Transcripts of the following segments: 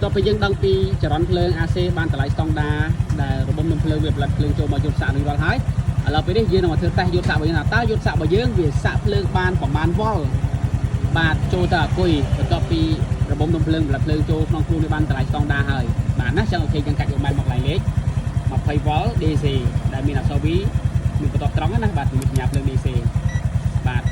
បន្ទាប់ពីយើងដឹងពីចរន្តភ្លើង AC បានតម្លៃស្តង់ដាដែលរបបនឹងភ្លើងវាផលិតភ្លើងចូលមកយុទ្ធសាស្ត្រនេះរាល់ហើយឥឡូវពេលនេះយើងនឹងមកធ្វើតេស្តយុទ្ធសាស្ត្ររបស់យើងថាតើយុទ្ធសាស្ត្ររបស់យើងវាសាក់ភ្លើងបានប្រមាណវ៉ុលបាទចូលទៅអាគុយបន្ទាប់ពីរបបនឹងភ្លើងផលិតភ្លើងចូលក្នុងខ្លួនវាបានតម្លៃស្តង់ដាហើយបាទណាចឹងអូខេយើងកាត់យកម៉ែមកកន្លែងលេខ20 វ៉ុល DC ដែលមានអក្សរ V មានបន្ទាប់ត្រង់ណាបាទមានសញ្ញាភ្លើង DC បាទ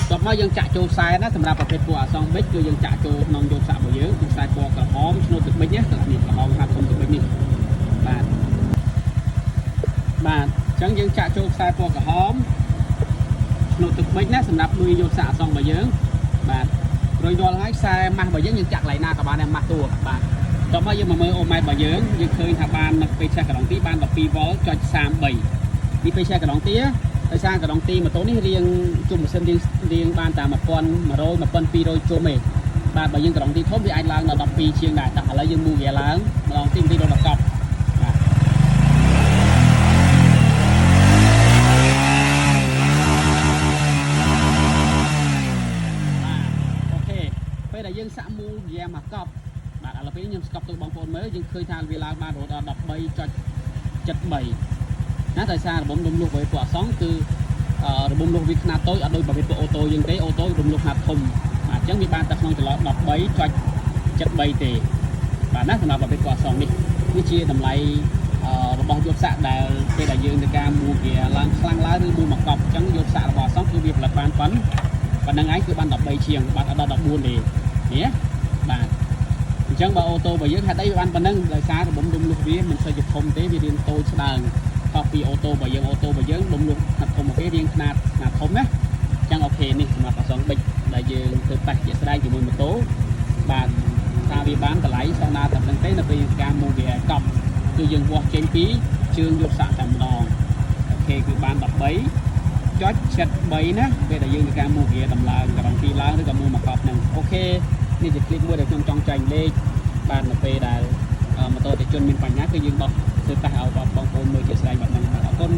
បន្ទាប់មកយើងចាក់ចូលខ្សែណាសម្រាប់ប្រភេទពណ៌អសងប៊ិចគឺយើងចាក់ចូលក្នុងយុទ្ធសាស្ត្ររបស់យើងគឺខ្សែពណ៌ក្រហមឆ្នូតទឹកប៊ិចណាទឹកនេះក្រហមហាត់ធំទឹកប៊ិចនេះបាទអញ្ចឹងយើងចាក់ចូលខ្សែពណ៌ក្រហមឆ្នូតទឹកប៊ិចណាសម្រាប់ដូចយុទ្ធសាស្ត្រអសងរបស់យើងបាទរួចរាល់ហើយខ្សែម៉ាស់របស់យើងចាក់កន្លែងណាក៏បានដែរម៉ាស់តួបាទបន្ទាប់មកយើងមកមើលអូម៉ែត្ររបស់យើងឃើញថាបាននៅពេលឆេះកណ្ដុងទីបាន12 វ៉ុលចុច33នេះពេលឆេះកណ្ដុងទីដោយសារកណ្ដុងទីម៉ូតូនេះរៀងជុំម៉ាស៊ីនរៀងបានតែ1100 1200ជុំទេបាទបើយើងកណ្ដុងទីធំវាអាចឡើងដល់12ជាងដែរតែឥឡូវយើងមូវាឡើងម្ដងទីដល់10កប់បាទអូខេពេលដែលយើងសាក់មូវាមកកប់បាទឥឡូវពេលនេះខ្ញុំស្កប់ទៅបងប្អូនមើលយើងឃើញថាវាឡើងបានរហូតដល់ 13.73ណាដោយសាររបបរំលោះរបស់ពណ៌អសងគឺរបបរំលោះវាខ្នាតតូចអត់ដូចប្រភេទពណ៌អូតូយើងទេអូតូរំលោះខ្នាតធំបាទអញ្ចឹងវាបានតែក្នុងចន្លោះ 13.73 ទេបាទណាសម្រាប់ប្រភេទពណ៌អសងនេះជាតម្លៃរបស់យុទ្ធសាស្ត្រដែលពេលដែលយើងធ្វើការមូវាឡើងខ្លាំងឡើងឬមូមកកប់អញ្ចឹងយុទ្ធសាស្ត្ររបស់អសងគឺវាផលិតបានប៉ុណ្ណឹងឯងគឺបាន13ជាងបាទអត់ដល់14ទេនេះបាទអញ្ចឹងបើអូតូរបស់យើងហេតុអីវាបានប៉ុណ្ណឹងដោយសាររបបរំលោះវាមិនសូវជាធំទេវារៀងតូចស្ដើងខុសពីអូតូរបស់យើងរំលោះខ្នាតធំមកគេរៀងខ្នាតធំណាអញ្ចឹងអូខេនេះសម្រាប់អសងប៊ិចដែលយើងធ្វើតេស្តជាក់ស្ដែងជាមួយម៉ូតូបាទថាវាបានតម្លៃស្តង់ដារតែប៉ុណ្្នឹងទេនៅពេលការមូវាកប់គឺយើងវាស់ចេញពីជើងយុទ្ធសាស្ត្រតែម្ដងអូខេគឺបាន13.73ណាពេលដែលយើងធ្វើការមូវាដំឡើងកណ្ដុងទីឡើងឬក៏មូមកកប់ហ្នឹងអូខេនេះជាคลิปមួយដែលខ្ញុំចង់ចែកលេខបាទនៅពេលដែលម៉ូតូតេជនមានបញ្ហាគឺយើងបោះធ្វើតេស្តឲ្យបងប្អូនមើលជាក់ស្ដែងបែបហ្នឹងអរគុណ